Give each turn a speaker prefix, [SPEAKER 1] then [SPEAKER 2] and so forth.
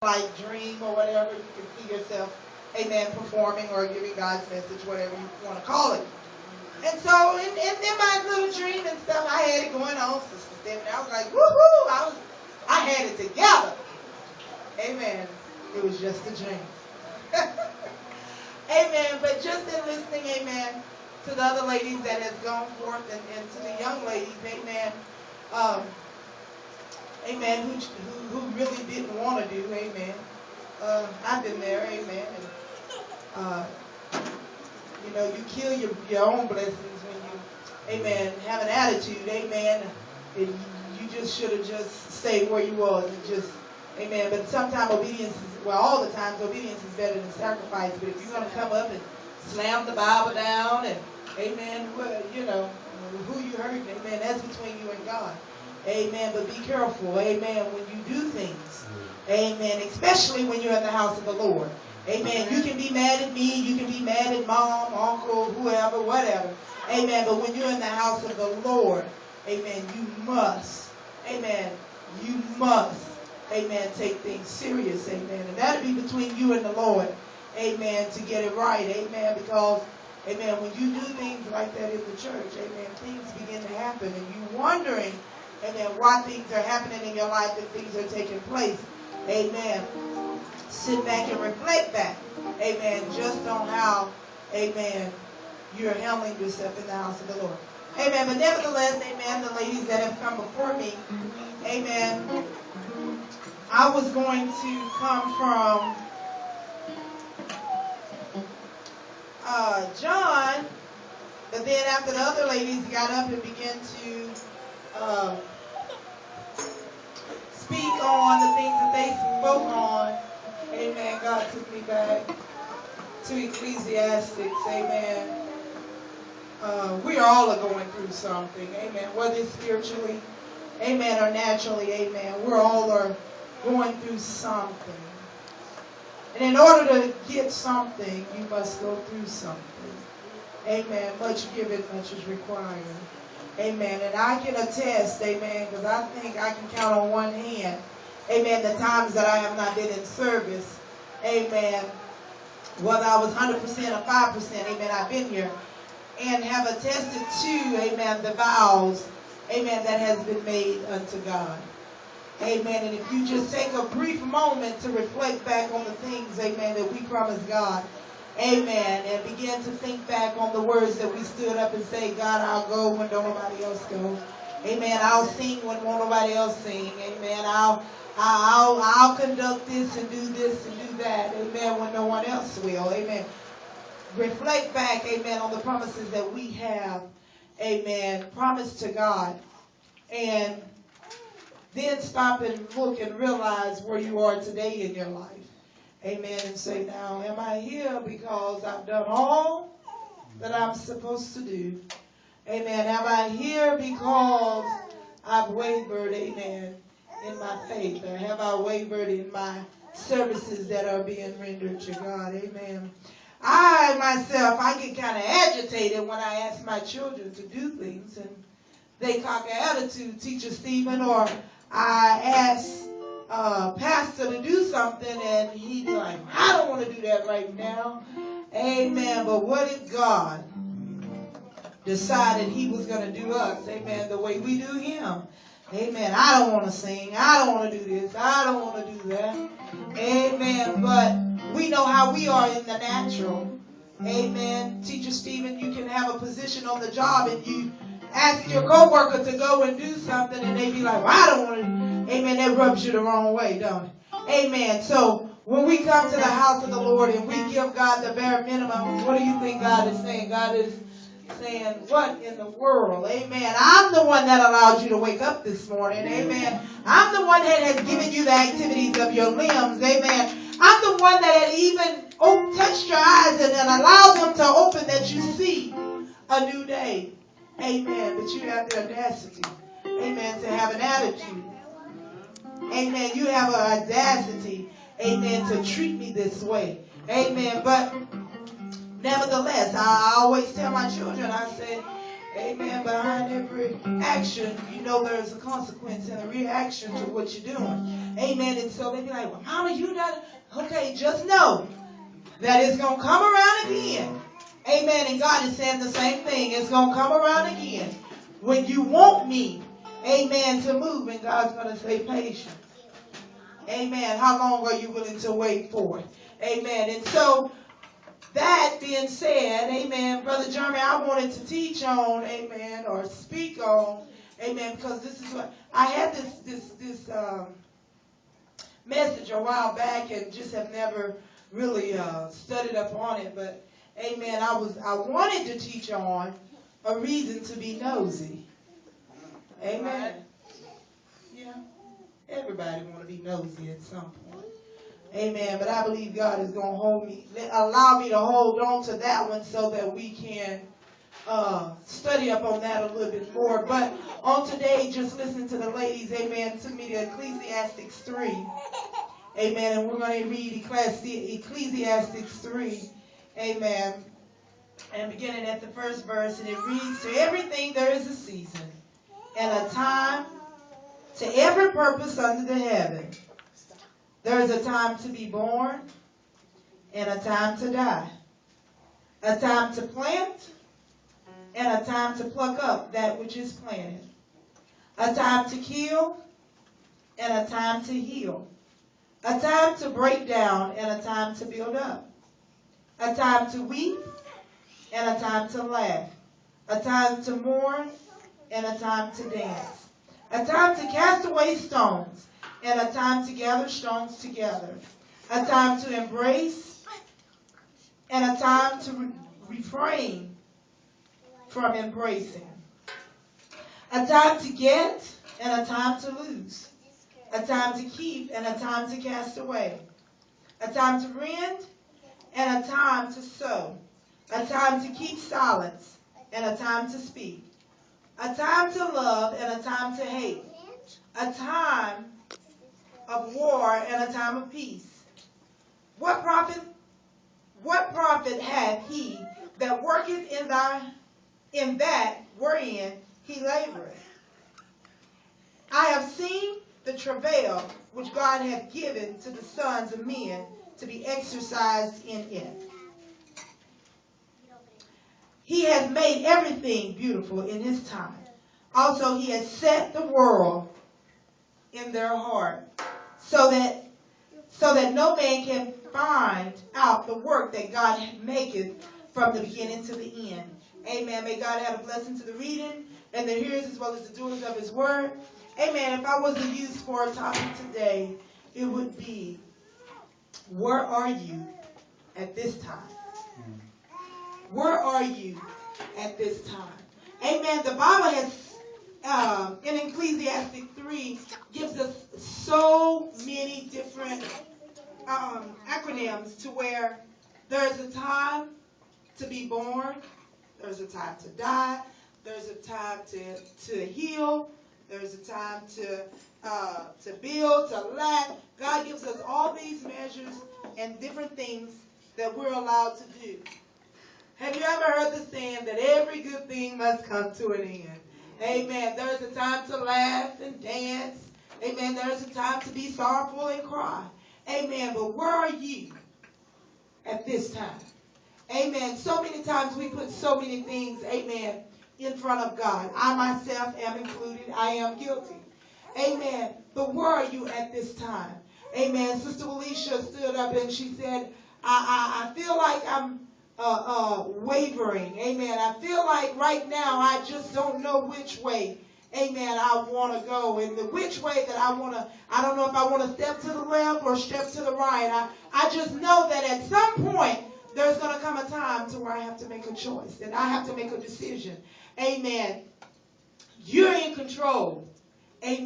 [SPEAKER 1] like dream or whatever. You can see yourself, amen, performing or giving God's message, whatever you want to call it. And so in my little dream and stuff, I had it going on, Sister Stephanie. I was like, woohoo! I had it together. Amen. It was just a dream. Amen. But just in listening, amen, to the other ladies that has gone forth and to the young ladies, amen, um, amen, who really didn't want to do, amen. I've been there, amen. And, you kill your own blessings when you, amen, have an attitude, amen. And you just should have just stayed where you was and just, amen. But sometimes obedience is, well, all the times obedience is better than sacrifice. But if you're going to come up and slam the Bible down and, amen, well, who you hurting, amen, that's between you and God. Amen. But be careful, amen, when you do things. Amen. Especially when you're in the house of the Lord. Amen. You can be mad at me. You can be mad at mom, uncle, whoever, whatever. Amen. But when you're in the house of the Lord, amen, you must, amen, amen, take things serious. Amen. And that'll be between you and the Lord. Amen. To get it right. Amen. Because, amen, when you do things like that in the church, amen, things begin to happen. And you're wondering, amen, why things are happening in your life and things are taking place. Amen. Sit back and reflect back. Amen. Just on how, amen, you're handling yourself in the house of the Lord. Amen. But nevertheless, amen, the ladies that have come before me, amen, I was going to come from John, but then after the other ladies got up and began to speak on the things that they spoke on, amen, God took me back to Ecclesiastics, amen. We all are going through something, amen, whether it's spiritually, amen, or naturally, amen. We're all are going through something. And in order to get something, you must go through something. Amen. Much given, much is required. Amen. And I can attest, amen, because I think I can count on one hand, amen, the times that I have not been in service, amen, whether I was 100% or 5%, amen, I've been here, and have attested to, amen, the vows, amen, that has been made unto God. Amen. And if you just take a brief moment to reflect back on the things, amen, that we promised God, amen, and begin to think back on the words that we stood up and say, God, I'll go when nobody else goes. Amen. I'll sing when nobody else sing. Amen. I'll conduct this and do this and do that. Amen. When no one else will. Amen. Reflect back, amen, on the promises that we have, amen, promised to God. And then stop and look and realize where you are today in your life. Amen. And say, now, am I here because I've done all that I'm supposed to do? Amen. Am I here because I've wavered, amen, in my faith? Or have I wavered in my services that are being rendered to God? Amen. I, myself, I get kind of agitated when I ask my children to do things and they cock an attitude, Teacher Stephen, or I ask Pastor to do something and he'd be like, I don't want to do that right now. Amen. But what if God decided he was going to do us, amen, the way we do him? Amen. I don't want to sing. I don't want to do this. I don't want to do that. Amen. But we know how we are in the natural. Amen. Teacher Stephen, you can have a position on the job and you ask your coworker to go and do something and they be like, well, I don't want to. Amen. That rubs you the wrong way, don't it? Amen. So when we come to the house of the Lord and we give God the bare minimum, what do you think God is saying? God is saying, what in the world? Amen. I'm the one that allowed you to wake up this morning. Amen. I'm the one that has given you the activities of your limbs. Amen. I'm the one that had even touched your eyes and allowed them to open that you see a new day. Amen. But you have the audacity, amen, to have an attitude. Amen. You have an audacity, amen, to treat me this way. Amen. But nevertheless, I always tell my children, I say, Amen. Behind every action, you know there's a consequence and a reaction to what you're doing. Amen. And so they be like, well, Mama, you not. Okay, just know that it's going to come around again. Amen. And God is saying the same thing. It's going to come around again. When you want me, amen, to move, and God's going to say patience. Amen. How long are you willing to wait for it? Amen. And so, that being said, amen, Brother Jeremy, I wanted to teach on, amen, or speak on, amen, because this is what, I had this message a while back and just have never really studied up on it, but, amen, I wanted to teach on a reason to be nosy. Amen. Yeah. Everybody want to be nosy at some point. Amen. But I believe God is going to allow me to hold on to that one so that we can study up on that a little bit more. But on today, just listening to the ladies, amen, took me to Ecclesiastes 3. Amen. And we're going to read Ecclesiastes 3. Amen. And beginning at the first verse, and it reads, to everything there is a season and a time to every purpose under the heaven. There is a time to be born and a time to die. A time to plant and a time to pluck up that which is planted. A time to kill and a time to heal. A time to break down and a time to build up. A time to weep and a time to laugh. A time to mourn and a time to dance. A time to cast away stones and a time to gather stones together. A time to embrace and a time to refrain from embracing. A time to get and a time to lose. A time to keep and a time to cast away. A time to rend and a time to sow. A time to keep silence and a time to speak. A time to love and a time to hate. A time of war and a time of peace. What profit hath he that worketh in that wherein he laboreth? I have seen the travail which God hath given to the sons of men to be exercised in it. He has made everything beautiful in his time. Also he has set the world in their heart, so that no man can find out the work that God maketh from the beginning to the end. Amen. May God add a blessing to the reading and the hearers as well as the doers of his word. Amen. If I was to use for a topic today, it would be, where are you at this time? Where are you at this time? Amen. The Bible has, in Ecclesiastes 3, gives us so many different acronyms to where there's a time to be born, there's a time to die, there's a time to heal, there's a time to build, to lack. God gives us all these measures and different things that we're allowed to do. Have you ever heard the saying that every good thing must come to an end? Amen. There's a time to laugh and dance. Amen. There's a time to be sorrowful and cry. Amen. But where are you at this time? Amen. So many times we put so many things, amen, in front of God. I myself am included. I am guilty. Amen. But where are you at this time? Amen. Sister Alicia stood up and she said, I feel like I'm wavering. Amen. I feel like right now I just don't know which way, amen, I want to go. And the which way that I don't know if I want to step to the left or step to the right. I just know that at some point there's going to come a time to where I have to make a choice and I have to make a decision. Amen. You're in control